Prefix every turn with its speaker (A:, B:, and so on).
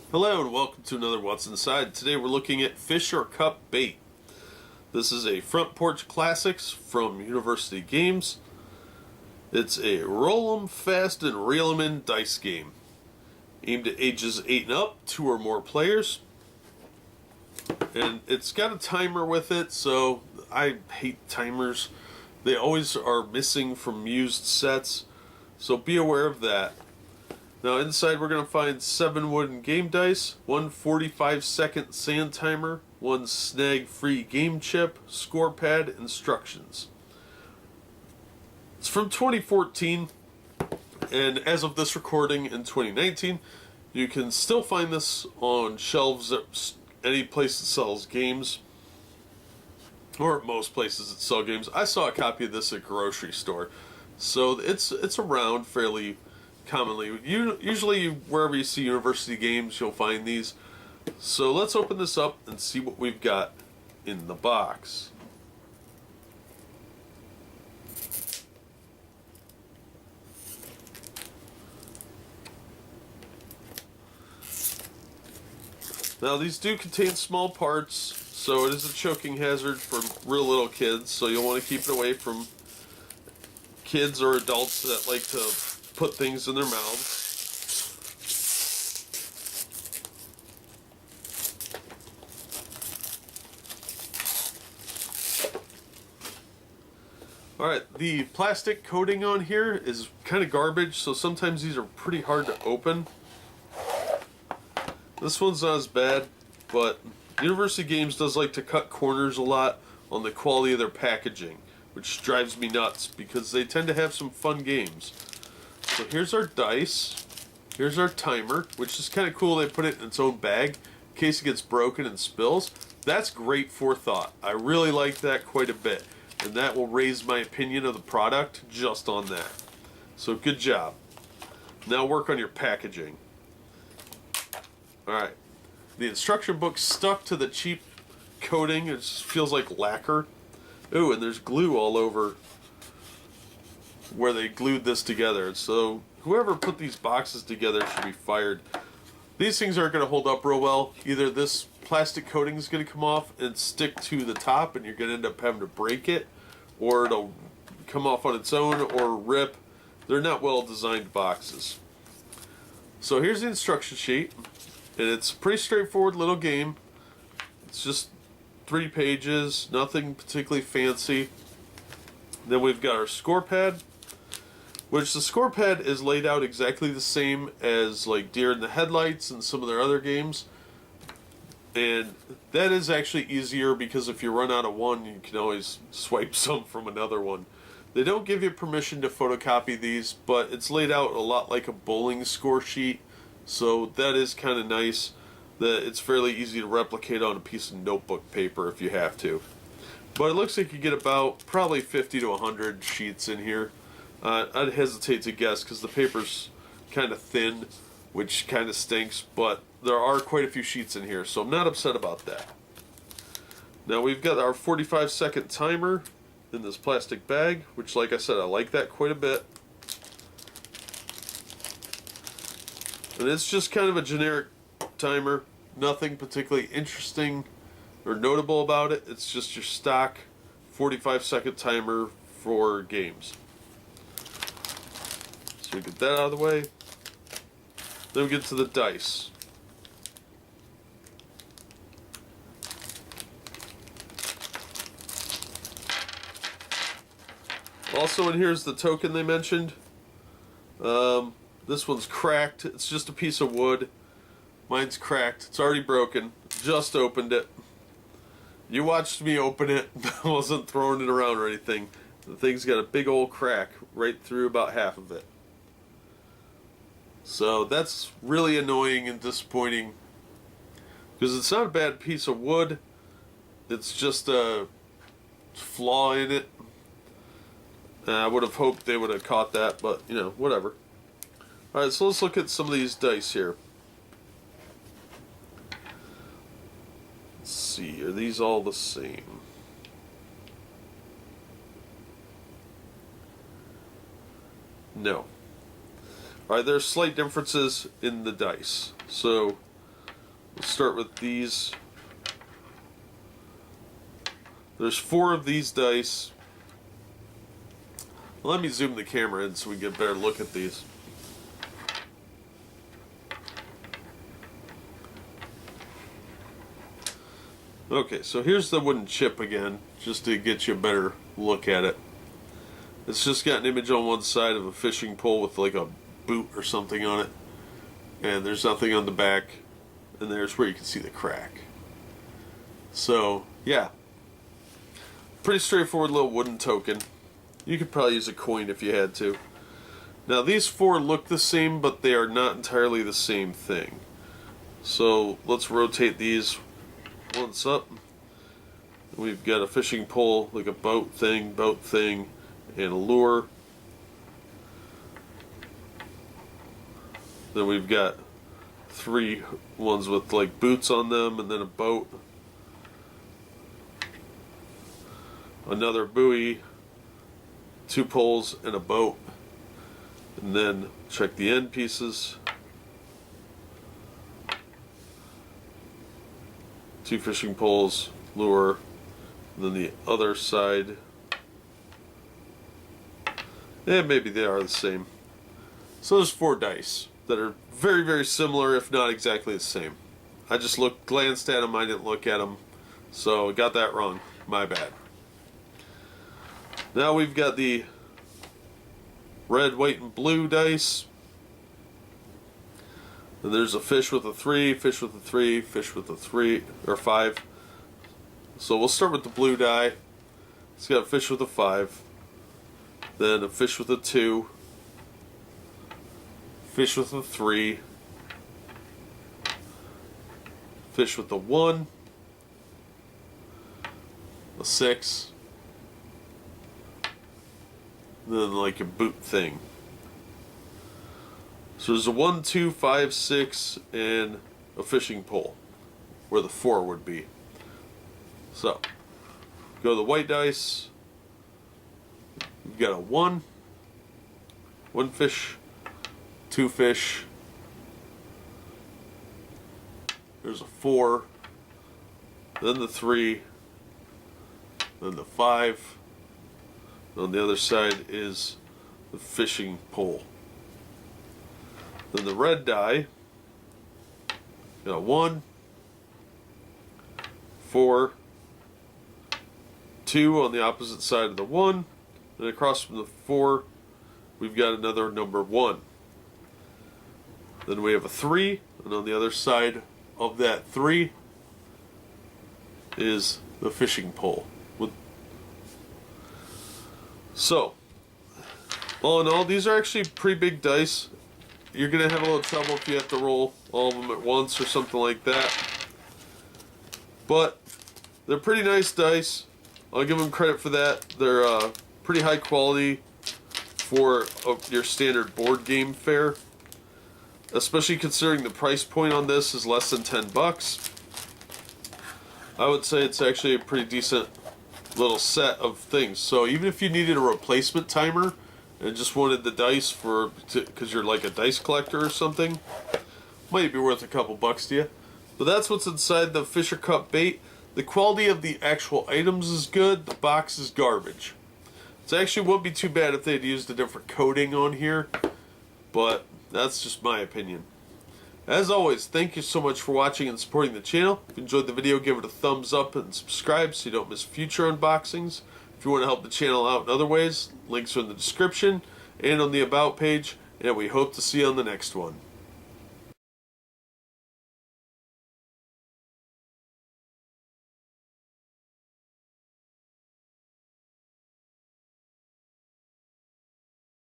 A: Hello and welcome to another What's Inside. Today we're looking at fish or cup bait. This is a Front Porch Classics from University Games. It's a roll 'em fast and reel 'em in dice game. Aimed at ages 8 and up, 2 or more players. And it's got a timer with it, so I hate timers. They always are missing from used sets, so be aware of that. Now inside we're going to find 7 wooden game dice, 1 45-second sand timer, 1 snag-free game chip, score pad, instructions. It's from 2014, and as of this recording in 2019, you can still find this on shelves at any place that sells games, or at most places that sell games. I saw a copy of this at a grocery store, so it's around fairly commonly. Usually wherever you see University Games, you'll find these. So let's open this up and see what we've got in the box. Now these do contain small parts, so it is a choking hazard for real little kids, so you'll want to keep it away from kids or adults that like to put things in their mouths. Alright, the plastic coating on here is kind of garbage, so sometimes these are pretty hard to open. This one's not as bad, but University Games does like to cut corners a lot on the quality of their packaging, which drives me nuts because they tend to have some fun games. So here's our dice, here's our timer, which is kind of cool. They put it in its own bag in case it gets broken and spills. That's great forethought. I really like that quite a bit, and that will raise my opinion of the product just on that. So good job. Now work on your packaging. Alright, the instruction book stuck to the cheap coating. It just feels like lacquer. Ooh, and there's glue all over where they glued this together. So whoever put these boxes together should be fired. These things aren't going to hold up real well. Either this plastic coating is going to come off and stick to the top and you're going to end up having to break it, or it'll come off on its own or rip. They're not well designed boxes. So here's the instruction sheet. And it's a pretty straightforward little game. It's just 3 pages, nothing particularly fancy. Then we've got our score pad, which the score pad is laid out exactly the same as like Deer in the Headlights and some of their other games. And that is actually easier because if you run out of one, you can always swipe some from another one. They don't give you permission to photocopy these, but it's laid out a lot like a bowling score sheet. So that is kind of nice that it's fairly easy to replicate on a piece of notebook paper if you have to. But it looks like you get about probably 50 to 100 sheets in here. I'd hesitate to guess because the paper's kind of thin, which kind of stinks, but there are quite a few sheets in here, so I'm not upset about that. Now we've got our 45-second timer in this plastic bag, which, like I said, I like that quite a bit. And it's just kind of a generic timer, nothing particularly interesting or notable about it. It's just your stock 45-second timer for games. So we get that out of the way. Then we get to the dice. Also in here is the token they mentioned. This one's cracked. It's just a piece of wood. Mine's cracked. It's already broken. Just opened it. You watched me open it. I wasn't throwing it around or anything. The thing's got a big old crack right through about half of it. So that's really annoying and disappointing because it's not a bad piece of wood. It's just a flaw in it. I would have hoped they would have caught that, but you know, whatever. Alright, so let's look at some of these dice here. Let's see, are these all the same? No. Alright, there are slight differences in the dice. So, We'll start with these. There's 4 of these dice. Let me zoom the camera in so we get a better look at these. Okay, so here's the wooden chip again, just to get you a better look at it. It's just got an image on one side of a fishing pole with like a boot or something on it. And there's nothing on the back. And there's where you can see the crack. So, yeah. Pretty straightforward little wooden token. You could probably use a coin if you had to. Now these 4 look the same, but they are not entirely the same thing. So let's rotate these once up. We've got a fishing pole, like a boat thing, and a lure. Then we've got 3 ones with like boots on them, and then a boat. Another buoy, 2 poles, and a boat. And then check the end pieces. 2 fishing poles, lure, and then the other side. And maybe they are the same. So there's 4 dice that are very, very similar, if not exactly the same. I just glanced at them, I didn't look at them. So I got that wrong. My bad. Now we've got the red, white, and blue dice. And there's a fish with a 3, fish with a 3, fish with a 3, or 5. So we'll start with the blue die. It's got a fish with a 5. Then a fish with a 2. Fish with a 3. Fish with a 1. A 6. Then like a boot thing. So there's a 1, 2, 5, 6, and a fishing pole, where the 4 would be. So, go to the white dice. You've got a 1 fish, 2 fish. There's a 4, then the 3, then the 5. On the other side is the fishing pole. Then the red die, got a 1, 4, 2 on the opposite side of the 1, and across from the 4, we've got another number 1. Then we have a 3, and on the other side of that 3 is the fishing pole. So, all in all, these are actually pretty big dice. You're going to have a little trouble if you have to roll all of them at once or something like that. But they're pretty nice dice. I'll give them credit for that. They're pretty high quality for your standard board game fare. Especially considering the price point on this is less than $10. I would say it's actually a pretty decent little set of things. So even if you needed a replacement timer and just wanted the dice because you're like a dice collector or something, might be worth a couple bucks to you. But that's what's inside the Fisher Cup bait. The quality of the actual items is good. The box is garbage. It actually wouldn't be too bad if they'd used a different coating on here, but that's just my opinion. As always, thank you so much for watching and supporting the channel. If you enjoyed the video, give it a thumbs up and subscribe so you don't miss future unboxings. If you want to help the channel out in other ways, links are in the description and on the About page, and we hope to see you on the next one.